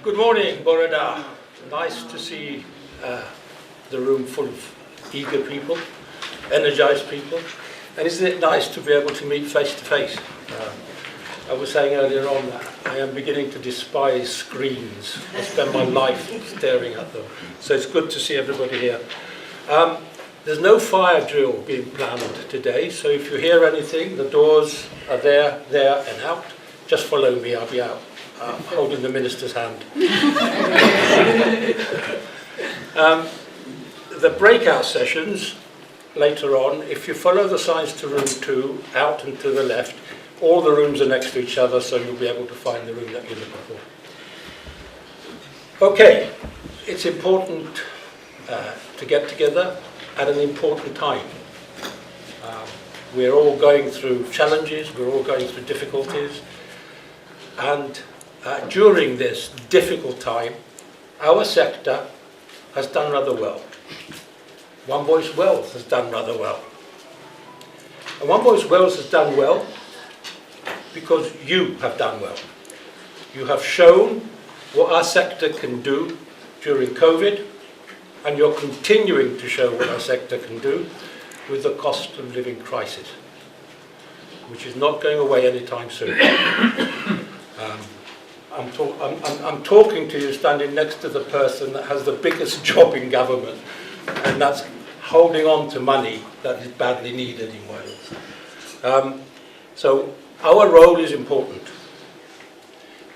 Good morning, Borada. Nice to see the room full of eager people, energized people. And isn't it nice to be able to meet face to face? I was saying earlier on that I am beginning to despise screens. I spend my life staring at them. So it's good to see everybody here. There's no fire drill being planned today, so if you hear anything, the doors are there, and out. Just follow me, I'll be out, holding the minister's hand. The breakout sessions later on, if you follow the signs to room 2, out and to the left, all the rooms are next to each other, so you'll be able to find the room that you're looking for. Okay, it's important to get together at an important time. We're all going through challenges, we're all going through difficulties, and during this difficult time, our sector has done rather well. One Voice Wales has done rather well. And One Voice Wales has done well because you have done well. You have shown what our sector can do during COVID, and you're continuing to show what our sector can do with the cost of living crisis, which is not going away anytime soon. I'm talking to you standing next to the person that has the biggest job in government, and that's holding on to money that is badly needed in Wales. So our role is important.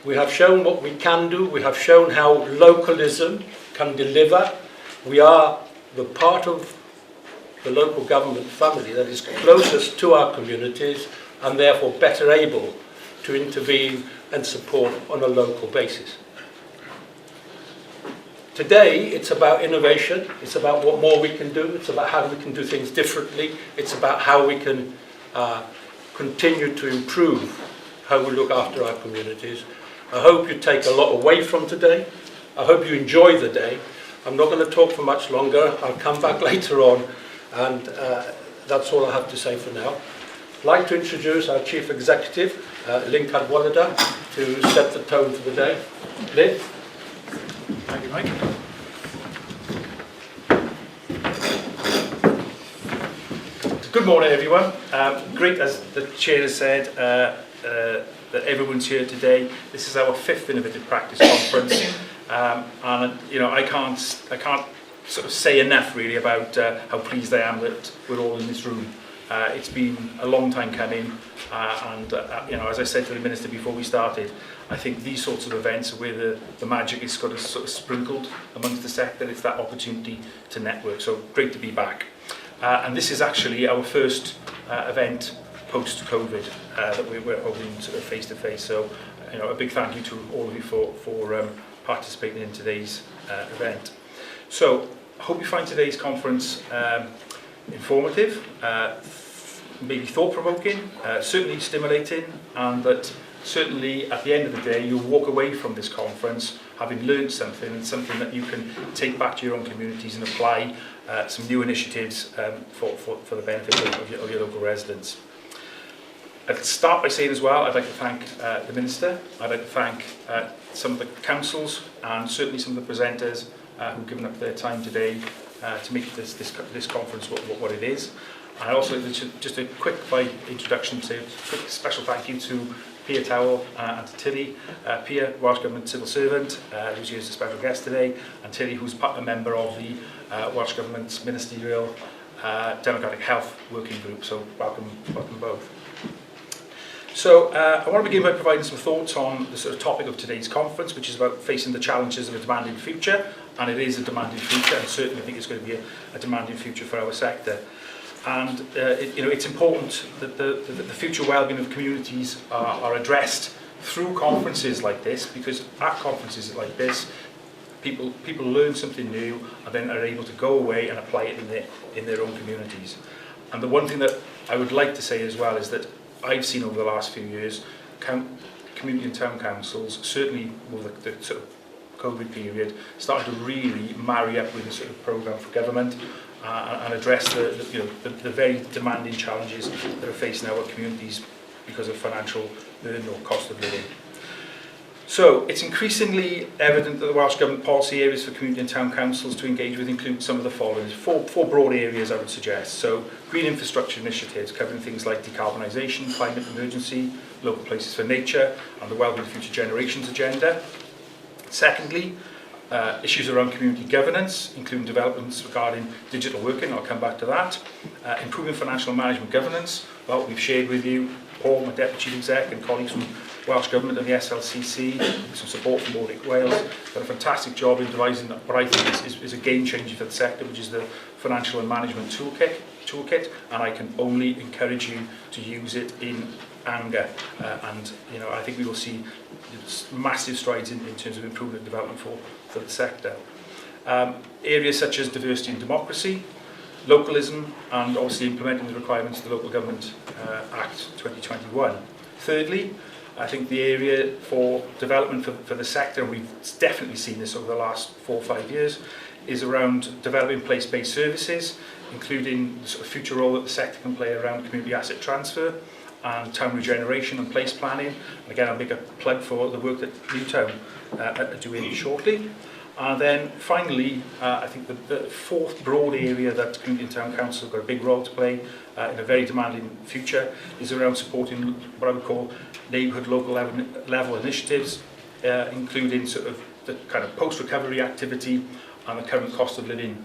We have shown what we can do. We have shown how localism can deliver. We are the part of the local government family that is closest to our communities and therefore better able to intervene and support on a local basis. Today, it's about innovation. It's about what more we can do. It's about how we can do things differently. It's about how we can continue to improve how we look after our communities. I hope you take a lot away from today. I hope you enjoy the day. I'm not going to talk for much longer. I'll come back later on, and that's all I have to say for now. I'd like to introduce our Chief Executive, Lyn Cadwallader, to set the tone for the day. Lyn? Thank you, Mike. Good morning, everyone. Great, as the Chair has said, that everyone's here today. This is our 5th Innovative Practice Conference, and you know, I can't sort of say enough really about how pleased I am that we're all in this room. It's been a long time coming, and you know, as I said to the Minister before we started, I think these sorts of events are where the magic is sort of sprinkled amongst the sector. It's that opportunity to network. So great to be back. And this is actually our first event post-COVID that we're holding sort of face-to-face. So, you know, a big thank you to all of you for participating in today's event. So, I hope you find today's conference informative, maybe thought-provoking, certainly stimulating, and that certainly at the end of the day you'll walk away from this conference having learned something, and something that you can take back to your own communities and apply some new initiatives for the benefit of your local residents. I'd start by saying as well, I'd like to thank the Minister. I'd like to thank some of the councils and certainly some of the presenters who've given up their time today to make this conference what it is. And I also just a quick introduction to quick special thank you to Pia Towell and to Tilly. Pia, Welsh Government civil servant, who's here as a special guest today, and Tilly, who's a member of the Welsh Government's Ministerial Democratic Health Working Group. So welcome both. So I want to begin by providing some thoughts on the sort of topic of today's conference, which is about facing the challenges of a demanding future, and it is a demanding future, and certainly I think it's going to be a demanding future for our sector. And you know, it's important that the future well-being of communities are addressed through conferences like this, because at conferences like this, people learn something new and then are able to go away and apply it in their own communities. And the one thing that I would like to say as well is that I've seen over the last few years, community and town councils, certainly over the sort of COVID period, started to really marry up with the sort of programme for government and address the very demanding challenges that are facing our communities because of financial burden or cost of living. So it's increasingly evident that the Welsh Government policy areas for community and town councils to engage with include some of the following. Four broad areas I would suggest. So green infrastructure initiatives covering things like decarbonisation, climate emergency, local places for nature and the wellbeing of future generations agenda. Secondly, issues around community governance, including developments regarding digital working, I'll come back to that. Improving financial management governance, well, we've shared with you, Paul, my Deputy Chief Exec, and colleagues from Welsh Government and the SLCC, with some support from Nordic Wales, done a fantastic job in devising what I think is a game changer for the sector, which is the financial and management toolkit, and I can only encourage you to use it in anger, and I think we will see massive strides in terms of improvement and development for the sector. Areas such as diversity and democracy, localism, and obviously implementing the requirements of the Local Government Act 2021. Thirdly, I think the area for development for the sector, and we've definitely seen this over the last 4 or 5 years, is around developing place-based services, including the sort of future role that the sector can play around community asset transfer and town regeneration and place planning. And again, I'll make a plug for the work that Newtown are doing shortly. And then finally, I think the fourth broad area that Community and Town Council have got a big role to play in a very demanding future is around supporting what I would call neighbourhood local level initiatives, including sort of the kind of post-recovery activity and the current cost of living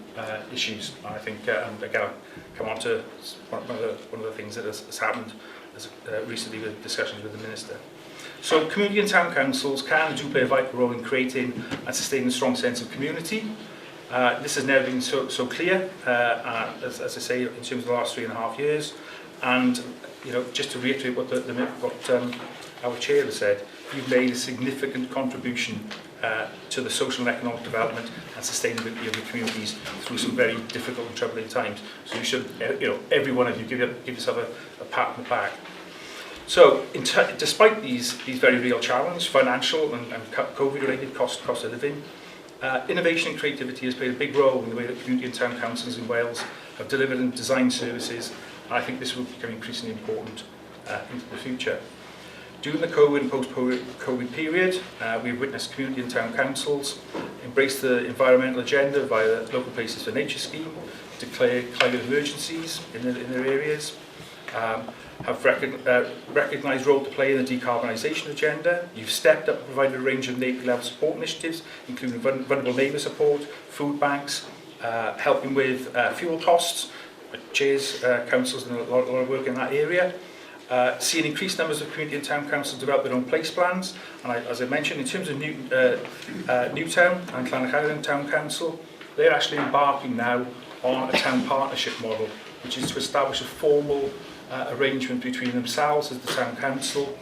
issues. And I think, and again, I'll come on to one of the things that has happened recently with discussions with the Minister. So community and town councils can and do play a vital role in creating and sustaining a strong sense of community. This has never been so clear, as I say, in terms of the last 3.5 years. And just to reiterate what our chair has said, you've made a significant contribution to the social and economic development and sustainability of the communities through some very difficult and troubling times. So you should, every one of you, give yourself a pat on the back. So, despite these very real challenges, financial and COVID-related cost of living, innovation and creativity has played a big role in the way that community and town councils in Wales have delivered and designed services, and I think this will become increasingly important into the future. During the COVID and post-COVID period, we've witnessed community and town councils embrace the environmental agenda via the Local Places for Nature scheme, declare climate emergencies in their areas, have recognised role to play in the decarbonisation agenda. You've stepped up and provided a range of neighbourhood level support initiatives, including vulnerable neighbour support, food banks, helping with fuel costs. Chairs, councils and a lot of work in that area. Seeing increased numbers of community and town councils develop their own place plans. And as I mentioned, in terms of Newtown and Lyn Town Council, they're actually embarking now on a town partnership model, which is to establish a formal arrangement between themselves as the town council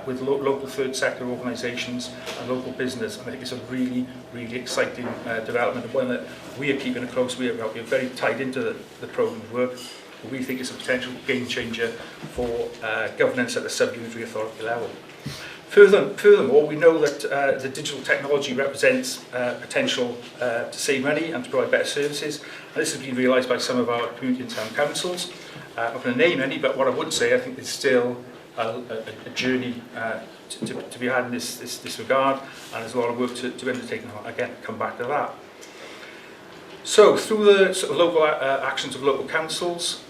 with local third sector organisations and local business. And I think it's a really, really exciting development, and one that we are keeping a close eye about. We're very tied into the programme of work. We think it's a potential game changer for governance at the sub-unitary authority level. Furthermore, we know that the digital technology represents potential to save money and to provide better services. And this has been realised by some of our community and town councils. I'm not going to name any, but what I would say, I think there's still a journey to be had in this regard, and there's a lot of work to undertake, and I'll again come back to that. So, through the sort of local actions of local councils,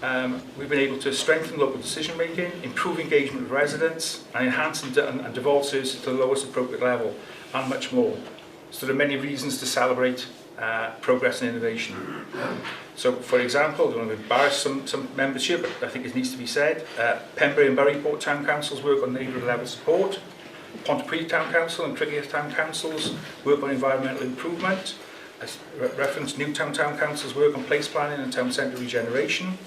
we've been able to strengthen local decision making, improve engagement with residents, and enhance and devolve services to the lowest appropriate level, and much more. So there are many reasons to celebrate progress and innovation. So, for example, I don't want to embarrass some members here, but I think it needs to be said. Pembrey and Buryport Town Councils work on neighbourhood level support. Pontypridd Town Council and Crickeith Town Councils work on environmental improvement. As referenced, Newtown Town Council's work on place planning and town centre regeneration.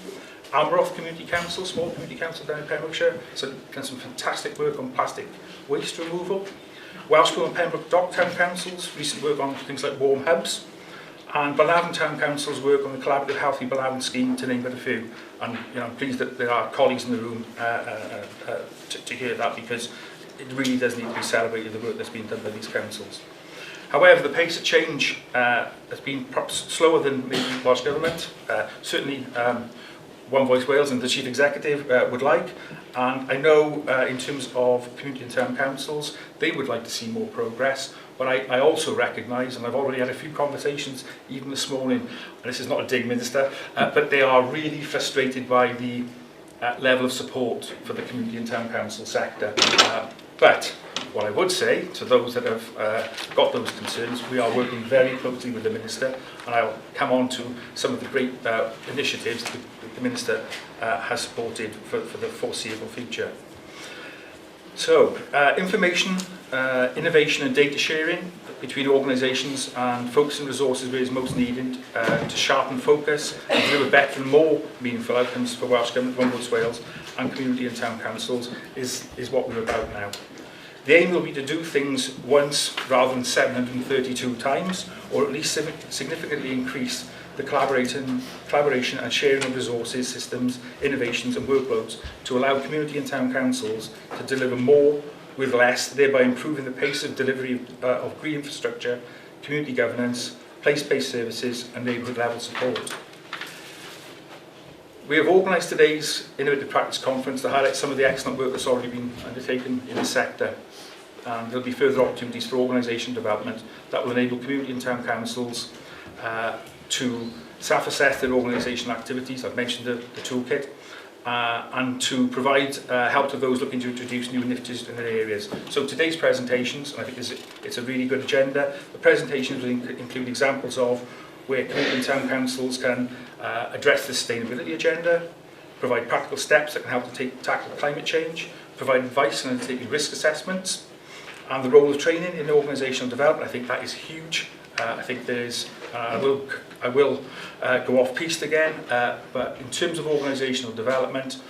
Amroth Community Council, small community council down in Pembrokeshire, so done some fantastic work on plastic waste removal. Welshpool and Pembroke Dock Town Councils, recent work on things like warm hubs. And Balafon Town Council's work on the collaborative Healthy Balafon scheme, to name but a few. And I'm pleased that there are colleagues in the room to hear that, because it really does need to be celebrated, the work that's been done by these councils. However, the pace of change has been perhaps slower than maybe Welsh Government. Certainly, One Voice Wales and the Chief Executive would like. And I know in terms of community and town councils, they would like to see more progress. But I also recognise, and I've already had a few conversations even this morning, and this is not a dig, Minister, but they are really frustrated by the level of support for the community and town council sector. But what I would say to those that have got those concerns, we are working very closely with the Minister, and I'll come on to some of the great initiatives that the Minister has supported for the foreseeable future. So, information, innovation and data sharing between organisations and focusing resources where is most needed to sharpen focus and deliver better and more meaningful outcomes for Welsh Government, One Voice Wales and community and town councils is what we're about now. The aim will be to do things once rather than 732 times, or at least significantly increase the collaboration and sharing of resources, systems, innovations and workloads to allow community and town councils to deliver more with less, thereby improving the pace of delivery of green infrastructure, community governance, place-based services and neighbourhood level support. We have organised today's Innovative Practice Conference to highlight some of the excellent work that's already been undertaken in the sector. And there'll be further opportunities for organisation development that will enable community and town councils to self-assess their organisational activities. I've mentioned the toolkit, and to provide help to those looking to introduce new initiatives in their areas. So today's presentations, and I think it's a really good agenda, the presentations will include examples of where community and town councils can address the sustainability agenda, provide practical steps that can help to tackle climate change, provide advice on undertaking risk assessments, and the role of training in organisational development. I think that is huge. I think there's, I will go off piste again, but in terms of organisational development,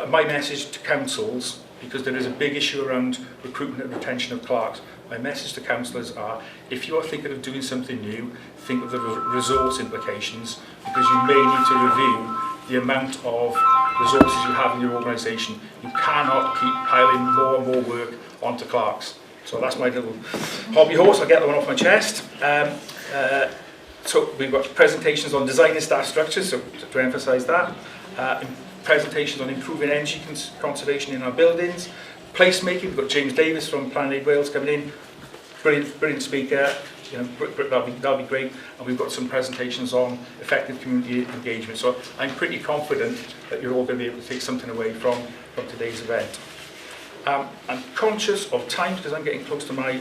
my message to councils, because there is a big issue around recruitment and retention of clerks, my message to councillors are, if you are thinking of doing something new, think of the resource implications, because you may need to review the amount of resources you have in your organisation. You cannot keep piling more and more work onto clerks. So that's my little hobby horse. I'll get that one off my chest. So we've got presentations on designing staff structures, so to emphasise that. Presentations on improving energy conservation in our buildings. Placemaking, we've got James Davis from Plan Aid Wales coming in. Brilliant speaker. You know, that'll be great. And we've got some presentations on effective community engagement. So I'm pretty confident that you're all going to be able to take something away from today's event. I'm conscious of time because I'm getting close to my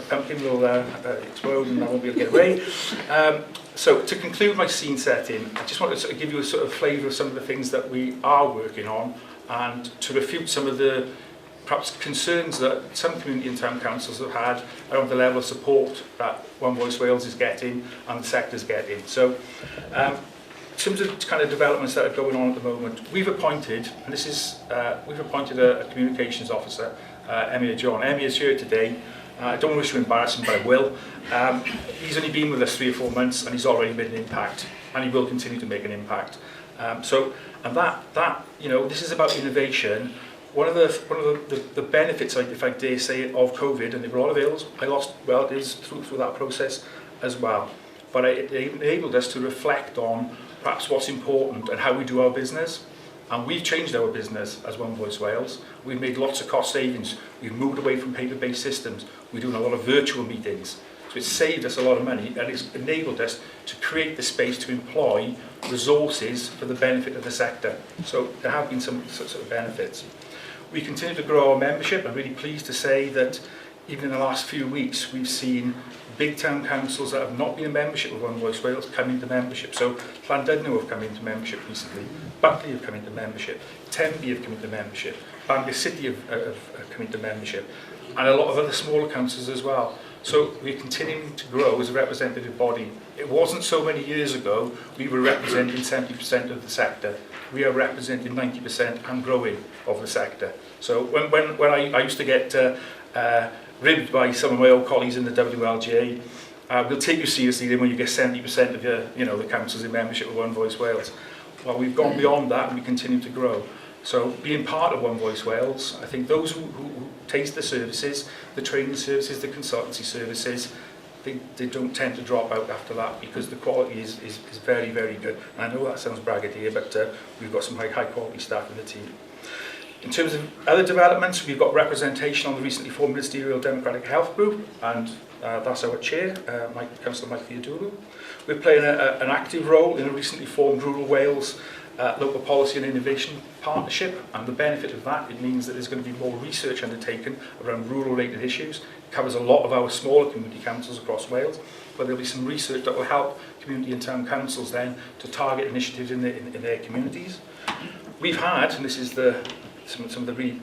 pumpkin will explode and I won't be able to get away. So to conclude my scene setting, I just want to sort of give you a sort of flavour of some of the things that we are working on and to refute some of the perhaps concerns that some community and town councils have had around the level of support that One Voice Wales is getting and the sector's getting. So in terms of kind of developments that are going on at the moment, we've appointed, and this is, we've appointed a communications officer, Emir John. Emir is here today. I don't wish to embarrass him, but I will. He's only been with us 3 or 4 months, and he's already made an impact, and he will continue to make an impact. And that you know, this is about innovation. One of the benefits, if I dare say it, of COVID, and they were all available, it is through that process as well. But it enabled us to reflect on perhaps what's important and how we do our business. And we've changed our business as One Voice Wales. We've made lots of cost savings. We've moved away from paper-based systems. We're doing a lot of virtual meetings. So it's saved us a lot of money and it's enabled us to create the space to employ resources for the benefit of the sector. So there have been some sort of benefits. We continue to grow our membership. I'm really pleased to say that even in the last few weeks, we've seen big town councils that have not been in membership with One Voice Wales come into membership. So Llandudno have come into membership recently, Buckley have come into membership, Tenby have come into membership, Bangor City have come into membership, and a lot of other smaller councils as well. So we're continuing to grow as a representative body. It wasn't so many years ago we were representing 70% of the sector. We are representing 90% and growing of the sector. So when I used to get ribbed by some of my old colleagues in the WLGA, we'll take you seriously then when you get 70% of your, the councils in membership with One Voice Wales. Well, we've gone beyond that and we continue to grow. So being part of One Voice Wales, I think those who taste the services, the training services, the consultancy services, they don't tend to drop out after that because the quality is very, very good. And I know that sounds braggadocio, but we've got some high quality staff in the team. In terms of other developments, we've got representation on the recently formed Ministerial Democratic Health Group, and that's our chair, Councillor Mike Theodoro. We're playing an active role in a recently formed Rural Wales Local Policy and Innovation Partnership, and the benefit of that, it means that there's going to be more research undertaken around rural-related issues. It covers a lot of our smaller community councils across Wales, but there'll be some research that will help community and town councils then to target initiatives in their communities. We've had, and this is some of the really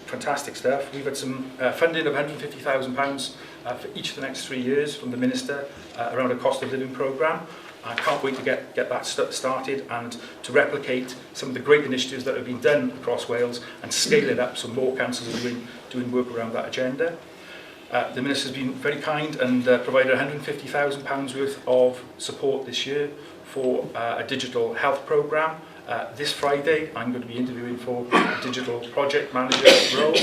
fantastic stuff, we've had some funding of £150,000 for each of the next 3 years from the Minister around a cost of living programme. I can't wait to get that started and to replicate some of the great initiatives that have been done across Wales and scale it up so more councils are doing work around that agenda. The Minister's been very kind and provided £150,000 worth of support this year for a digital health programme. This Friday I'm going to be interviewing for a digital project manager role,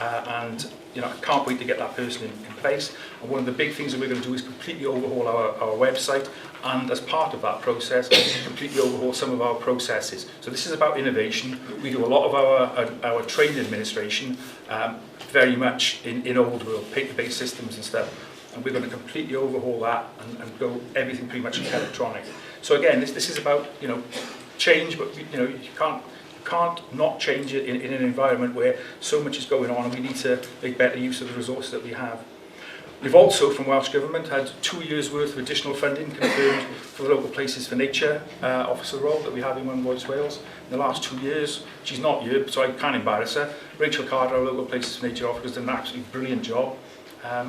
and I can't wait to get that person in place. And one of the big things that we're going to do is completely overhaul our website, and as part of that process completely overhaul some of our processes. So this is about innovation. We do a lot of our training administration very much in old world paper-based systems and stuff, and we're going to completely overhaul that and go everything pretty much electronic. So again, this is about change, but you can't not change it in an environment where so much is going on, and we need to make better use of the resources that we have. We've also, from Welsh Government, had 2 years' worth of additional funding confirmed for the Local Places for Nature officer role that we have in West Wales. In the last 2 years, she's not here, so I can't embarrass her. Rachel Carter, our Local Places for Nature officer, has done an absolutely brilliant job.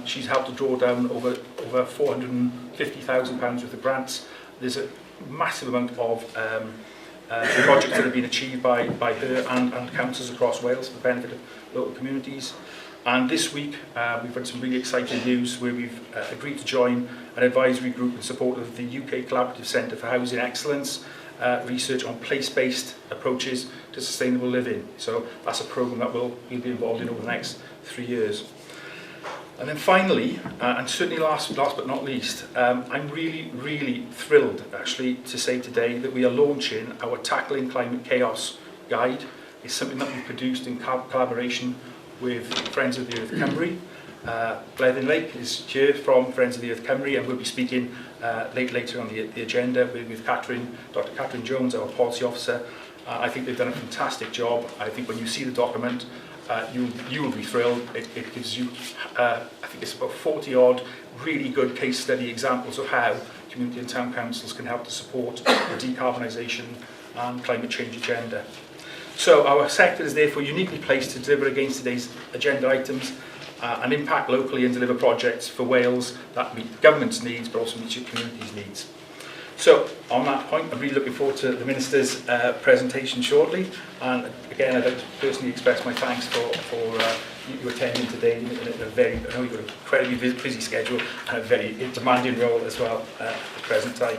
She's helped to draw down over £450,000 worth of grants. There's a massive amount of projects that have been achieved by her and councils across Wales for the benefit of local communities. And this week we've had some really exciting news where we've agreed to join an advisory group in support of the UK Collaborative Centre for Housing Excellence research on place-based approaches to sustainable living. So that's a programme that we'll be involved in over the next 3 years. And then finally, and certainly last but not least, I'm really thrilled actually to say today that we are launching our Tackling Climate Chaos guide. It's something that we've produced in collaboration with Friends of the Earth Cymru. Bleddyn Lake is here from Friends of the Earth Cymru, and we'll be speaking later on the agenda with Dr. Catherine Jones, our policy officer. I think they've done a fantastic job. I think when you see the document, you will be thrilled. It gives you, I think it's about 40 odd really good case study examples of how community and town councils can help to support the decarbonisation and climate change agenda. So our sector is therefore uniquely placed to deliver against today's agenda items and impact locally and deliver projects for Wales that meet government's needs but also meet your community's needs. So on that point, I'm really looking forward to the Minister's presentation shortly, and again I'd like to personally express my thanks for you attending today in a very, I know you've got an incredibly busy schedule and a very demanding role as well at the present time.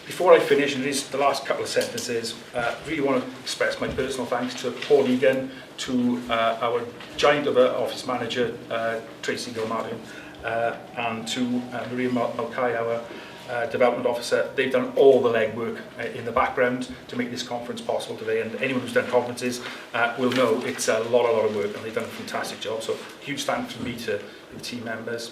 Before I finish, and this is the last couple of sentences, I really want to express my personal thanks to Paul Egan, to our giant of an office manager, Tracy Gilmartin, and to Maria Malkai, our development officer. They've done all the legwork in the background to make this conference possible today, and anyone who's done conferences will know it's a lot of work, and they've done a fantastic job. So huge thanks from me to the team members.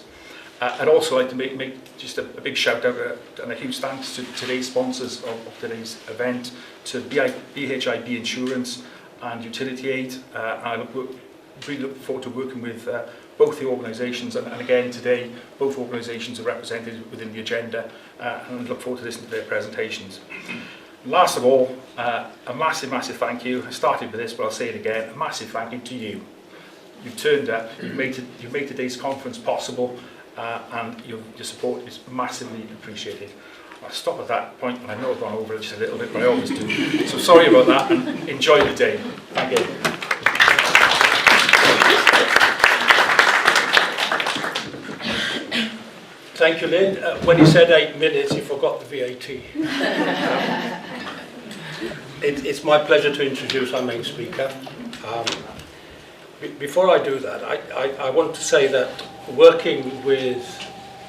I'd also like to make just a big shout out and a huge thanks to today's sponsors of today's event, to BHIB Insurance and Utility Aid. I really look forward to working with both the organisations, and again today both organisations are represented within the agenda, and I look forward to listening to their presentations. Last of all, a massive thank you. I started with this, but I'll say it again, a massive thank you to you. You've turned up, you've made today's conference possible, and your support is massively appreciated. I'll stop at that point, and I know I've gone over it just a little bit, but I always do. So sorry about that, and enjoy the day. Thank you. Thank you, Lyn. When you said 8 minutes, you forgot the VAT. It's my pleasure to introduce our main speaker. Before I do that, I want to say that working with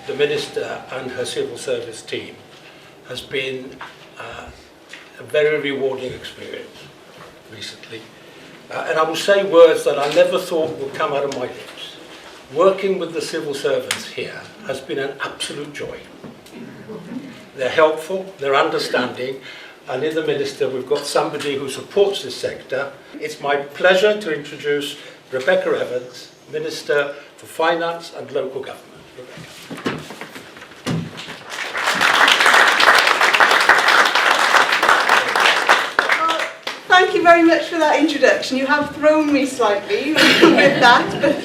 the Minister and her civil service team has been a very rewarding experience recently. And I will say words that I never thought would come out of my lips. Working with the civil servants here has been an absolute joy. They're helpful, they're understanding, and in the Minister we've got somebody who supports this sector. It's my pleasure to introduce Rebecca Evans, Minister for Finance and Local Government. Rebecca. Thank you very much for that introduction. You have thrown me slightly with that, but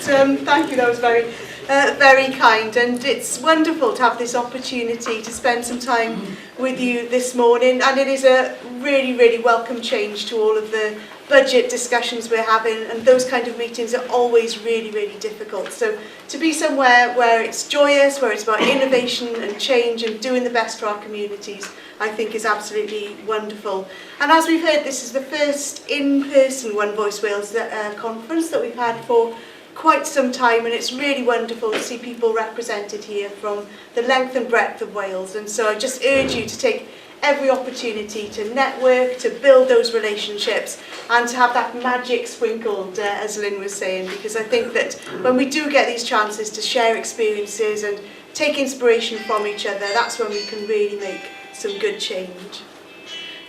thank you, that was very kind, and it's wonderful to have this opportunity to spend some time with you this morning, and it is a really welcome change to all of the budget discussions we're having, and those kind of meetings are always really difficult. So to be somewhere where it's joyous, where it's about innovation and change and doing the best for our communities, I think is absolutely wonderful. And as we've heard, this is the first in-person One Voice Wales conference that we've had for quite some time, and it's really wonderful to see people represented here from the length and breadth of Wales. And so I just urge you to take every opportunity to network, to build those relationships, and to have that magic sprinkled, as Lyn was saying, because I think that when we do get these chances to share experiences and take inspiration from each other, that's when we can really make some good change.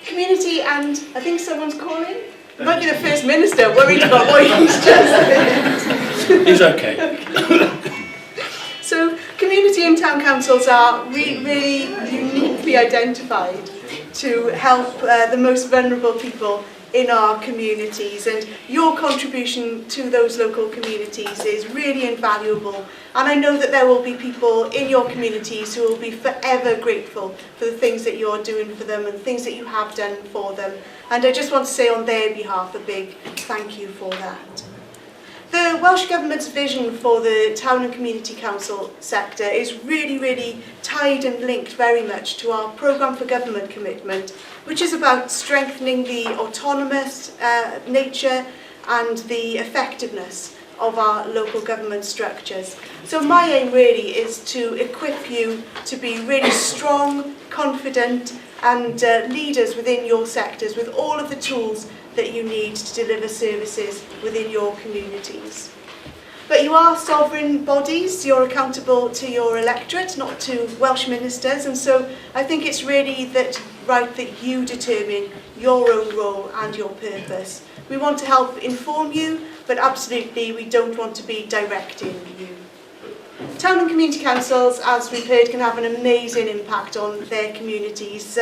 Community, and I think someone's calling. You might be the First Minister worried about what he's just said. He's okay. So community and town councils are really uniquely identified to help the most vulnerable people in our communities, and your contribution to those local communities is really invaluable, and I know that there will be people in your communities who will be forever grateful for the things that you're doing for them and things that you have done for them, and I just want to say on their behalf a big thank you for that. The Welsh Government's vision for the Town and Community Council sector is really tied and linked very much to our Programme for Government commitment, which is about strengthening the autonomous nature and the effectiveness of our local government structures. So my aim really is to equip you to be really strong, confident and leaders within your sectors with all of the tools that you need to deliver services within your communities. But you are sovereign bodies, you're accountable to your electorate, not to Welsh ministers, and so I think it's really right that you determine your own role and your purpose. We want to help inform you, but absolutely we don't want to be directing you. Town and community councils, as we've heard, can have an amazing impact on their communities.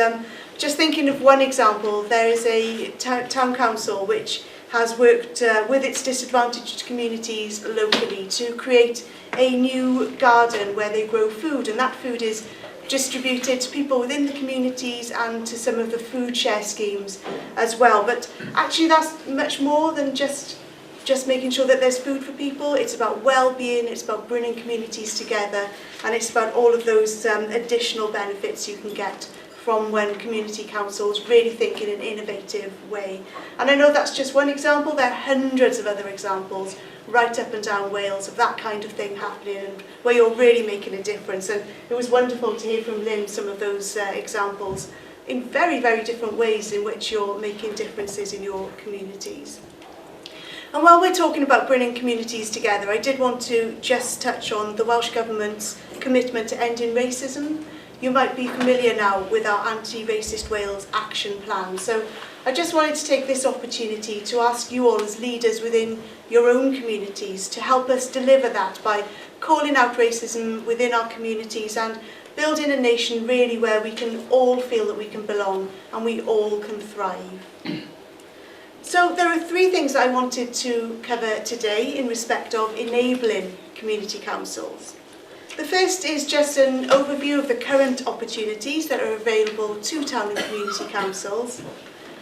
Just thinking of one example, there is a town council which has worked with its disadvantaged communities locally to create a new garden where they grow food, and that food is distributed to people within the communities and to some of the food share schemes as well. But actually that's much more than just making sure that there's food for people. It's about well-being, it's about bringing communities together, and it's about all of those additional benefits you can get from when community councils really think in an innovative way. And I know that's just one example, there are hundreds of other examples right up and down Wales of that kind of thing happening and where you're really making a difference. And it was wonderful to hear from Lyn some of those examples in very different ways in which you're making differences in your communities. And while we're talking about bringing communities together, I did want to just touch on the Welsh Government's commitment to ending racism. You might be familiar now with our Anti-Racist Wales Action Plan. So I just wanted to take this opportunity to ask you all as leaders within your own communities to help us deliver that by calling out racism within our communities and building a nation really where we can all feel that we can belong and we all can thrive. So there are three things that I wanted to cover today in respect of enabling community councils. The first is just an overview of the current opportunities that are available to town and community councils.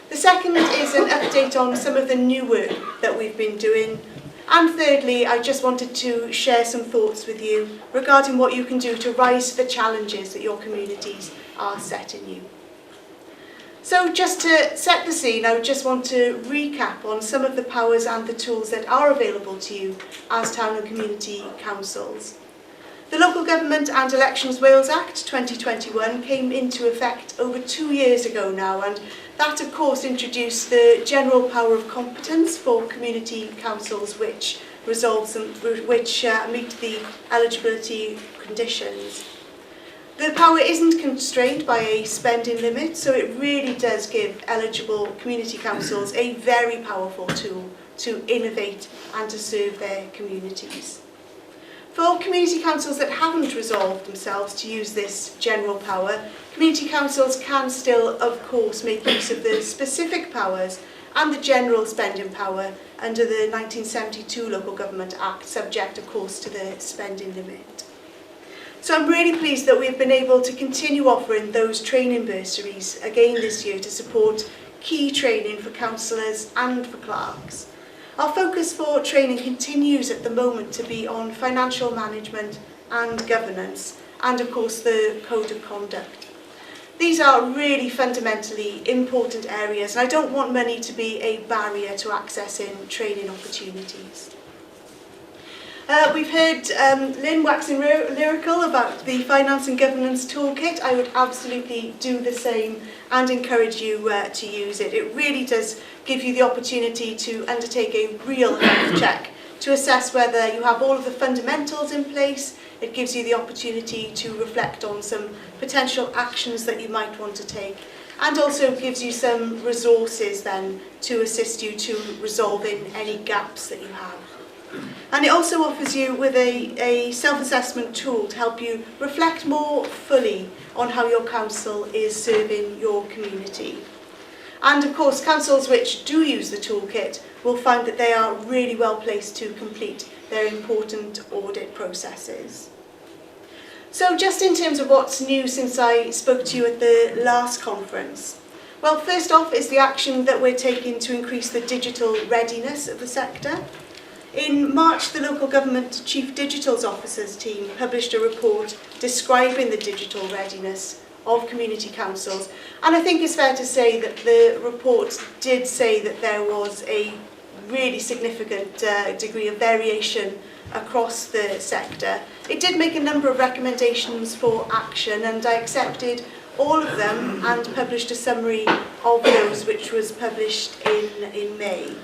The second is an update on some of the new work that we've been doing. And thirdly, I just wanted to share some thoughts with you regarding what you can do to rise to the challenges that your communities are setting you. So just to set the scene, I just want to recap on some of the powers and the tools that are available to you as town and community councils. The Local Government and Elections Wales Act 2021 came into effect over 2 years ago now, and that of course introduced the general power of competence for community councils which meet the eligibility conditions. The power isn't constrained by a spending limit, so it really does give eligible community councils a very powerful tool to innovate and to serve their communities. For community councils that haven't resolved themselves to use this general power, community councils can still, of course, make use of the specific powers and the general spending power under the 1972 Local Government Act, subject, of course, to the spending limit. So I'm really pleased that we've been able to continue offering those training bursaries again this year to support key training for councillors and for clerks. Our focus for training continues at the moment to be on financial management and governance, and of course the code of conduct. These are really fundamentally important areas, and I don't want money to be a barrier to accessing training opportunities. We've heard Lyn waxing lyrical about the Finance and Governance Toolkit. I would absolutely do the same and encourage you to use it. It really does give you the opportunity to undertake a real health check to assess whether you have all of the fundamentals in place. It gives you the opportunity to reflect on some potential actions that you might want to take, and also gives you some resources then to assist you to resolving any gaps that you have. And it also offers you with a self-assessment tool to help you reflect more fully on how your council is serving your community. And of course, councils which do use the toolkit will find that they are really well placed to complete their important audit processes. So just in terms of what's new since I spoke to you at the last conference, well, first off is the action that we're taking to increase the digital readiness of the sector. In March, the Local Government Chief Digital Officers team published a report describing the digital readiness of community councils, and I think it's fair to say that the report did say that there was a really significant degree of variation across the sector. It did make a number of recommendations for action, and I accepted all of them and published a summary of those, which was published in May.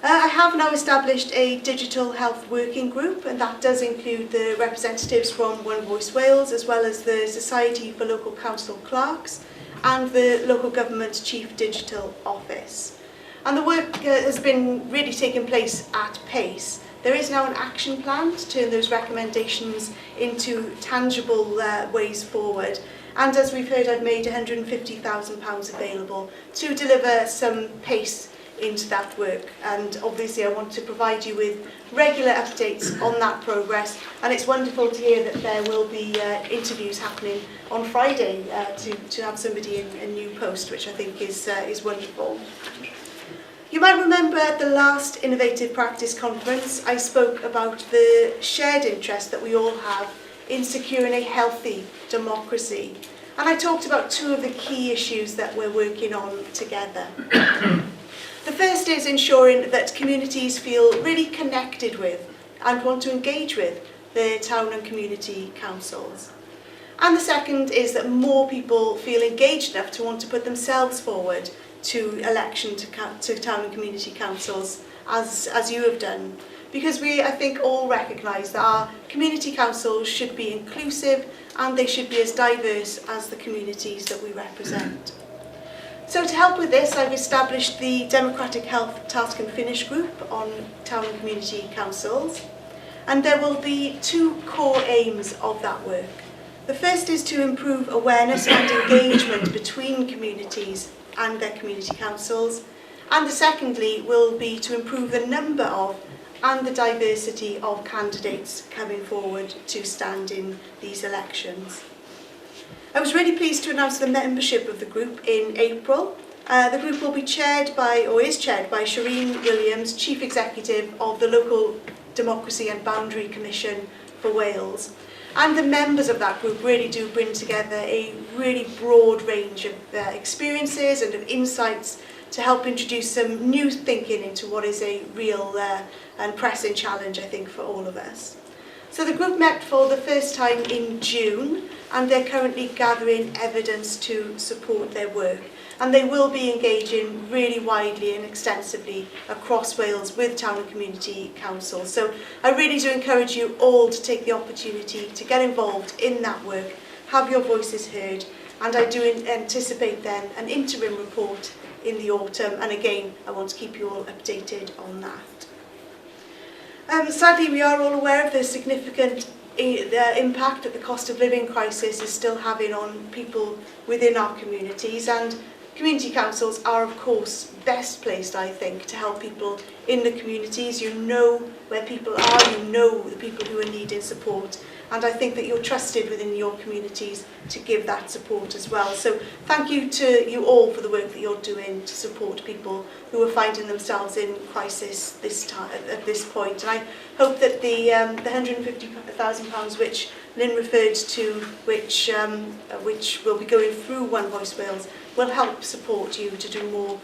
I have now established a digital health working group, and that does include the representatives from One Voice Wales, as well as the Society for Local Council Clerks and the Local Government Chief Digital Office. And the work has been really taking place at pace. There is now an action plan to turn those recommendations into tangible ways forward. And as we've heard, I've made £150,000 available to deliver some pace into that work, and obviously I want to provide you with regular updates on that progress, and it's wonderful to hear that there will be interviews happening on Friday to have somebody in a new post, which I think is wonderful. You might remember at the last Innovative Practice Conference I spoke about the shared interest that we all have in securing a healthy democracy, and I talked about two of the key issues that we're working on together. The first is ensuring that communities feel really connected with and want to engage with their town and community councils. And the second is that more people feel engaged enough to want to put themselves forward to election to town and community councils, as you have done. Because we, I think, all recognise that our community councils should be inclusive and they should be as diverse as the communities that we represent. So to help with this, I've established the Democratic Health Task and Finish Group on Town and Community Councils, and there will be two core aims of that work. The first is to improve awareness and engagement between communities and their community councils, and the secondly will be to improve the number of and the diversity of candidates coming forward to stand in these elections. I was really pleased to announce the membership of the group in April. The group will be chaired by, or is chaired by, Shireen Williams, Chief Executive of the Local Democracy and Boundary Commission for Wales. And the members of that group really do bring together a really broad range of experiences and of insights to help introduce some new thinking into what is a real and pressing challenge, I think, for all of us. So the group met for the first time in June, and they're currently gathering evidence to support their work. And they will be engaging really widely and extensively across Wales with Town and Community Councils. So I really do encourage you all to take the opportunity to get involved in that work, have your voices heard, and I do anticipate then an interim report in the autumn, and again I want to keep you all updated on that. Sadly, we are all aware of the significant impact that the cost of living crisis is still having on people within our communities, and community councils are of course best placed, I think, to help people in the communities. You know where people are, you know the people who are needing support, and I think that you're trusted within your communities to give that support as well. So thank you to you all for the work that you're doing to support people who are finding themselves in crisis at this point. And I hope that the £150,000 which Lyn referred to, which will be going through One Voice Wales, will help support you to do more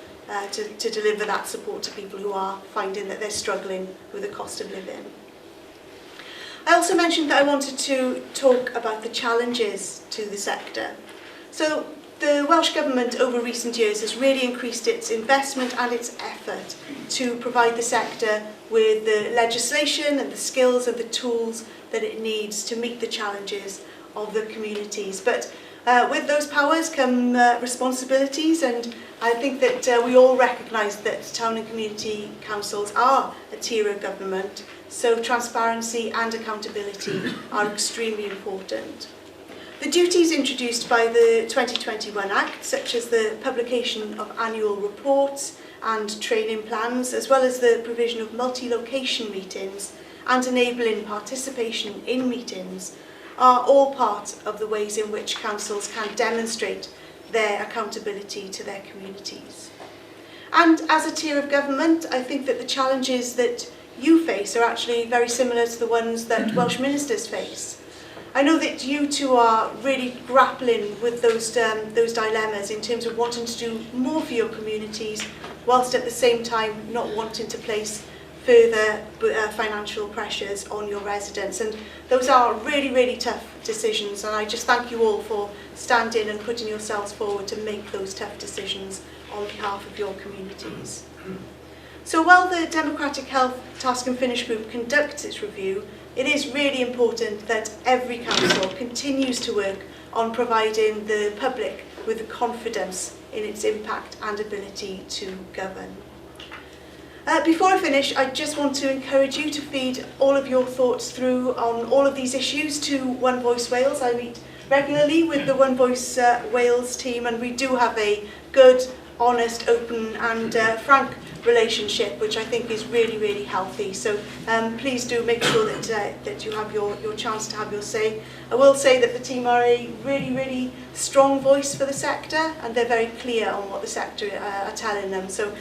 to deliver that support to people who are finding that they're struggling with the cost of living. I also mentioned that I wanted to talk about the challenges to the sector. So the Welsh Government over recent years has really increased its investment and its effort to provide the sector with the legislation and the skills and the tools that it needs to meet the challenges of the communities. But with those powers come responsibilities, and I think that we all recognise that Town and Community Councils are a tier of government, so transparency and accountability are extremely important. The duties introduced by the 2021 Act, such as the publication of annual reports and training plans, as well as the provision of multi-location meetings and enabling participation in meetings, are all part of the ways in which councils can demonstrate their accountability to their communities. And as a tier of government, I think that the challenges that you face are actually very similar to the ones that Welsh ministers face. I know that you two are really grappling with those dilemmas in terms of wanting to do more for your communities, whilst at the same time not wanting to place further financial pressures on your residents. And those are really, really tough decisions, and I just thank you all for standing and putting yourselves forward to make those tough decisions on behalf of your communities. So while the Democratic Health Task and Finish Group conducts its review, it is really important that every council continues to work on providing the public with the confidence in its impact and ability to govern. Before I finish, I just want to encourage you to feed all of your thoughts through on all of these issues to One Voice Wales. I meet regularly with the One Voice Wales team, and we do have a good, honest, open and frank relationship, which I think is really, really healthy. So please do make sure that you have your chance to have your say. I will say that the team are a really, really strong voice for the sector, and they're very clear on what the sector are telling them. So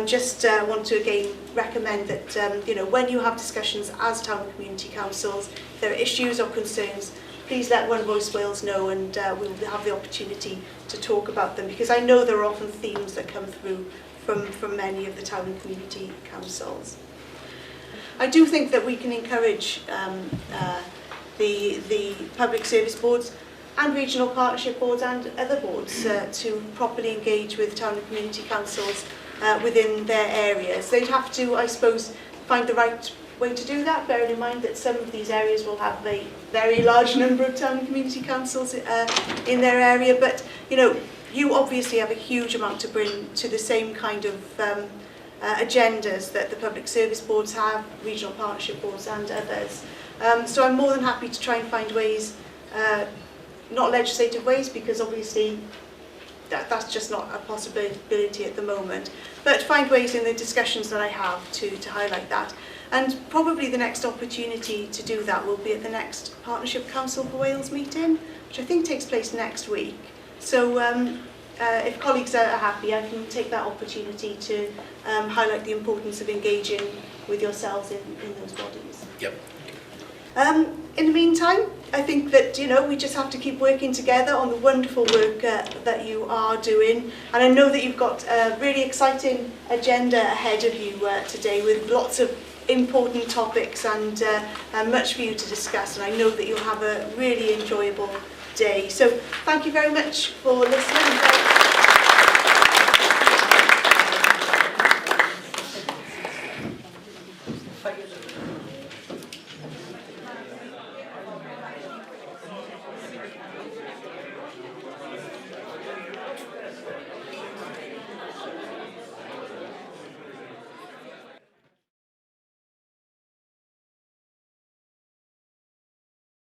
just want to again recommend that when you have discussions as Town and Community Councils, if there are issues or concerns, please let One Voice Wales know, and we'll have the opportunity to talk about them, because I know there are often themes that come through from many of the Town and Community Councils. I do think that we can encourage the public service boards and regional partnership boards and other boards to properly engage with Town and Community Councils within their areas. They'd have to, I suppose, find the right way to do that, bearing in mind that some of these areas will have a very large number of Town and Community Councils in their area, but you obviously have a huge amount to bring to the same kind of agendas that the public service boards have, regional partnership boards and others. So I'm more than happy to try and find ways, not legislative ways, because obviously that's just not a possibility at the moment, but find ways in the discussions that I have to highlight that. And probably the next opportunity to do that will be at the next Partnership Council for Wales meeting, which I think takes place next week. So if colleagues are happy, I can take that opportunity to highlight the importance of engaging with yourselves in those bodies. Yep. In the meantime, I think that we just have to keep working together on the wonderful work that you are doing, and I know that you've got a really exciting agenda ahead of you today, with lots of important topics and much for you to discuss, and I know that you'll have a really enjoyable day. So thank you very much for listening.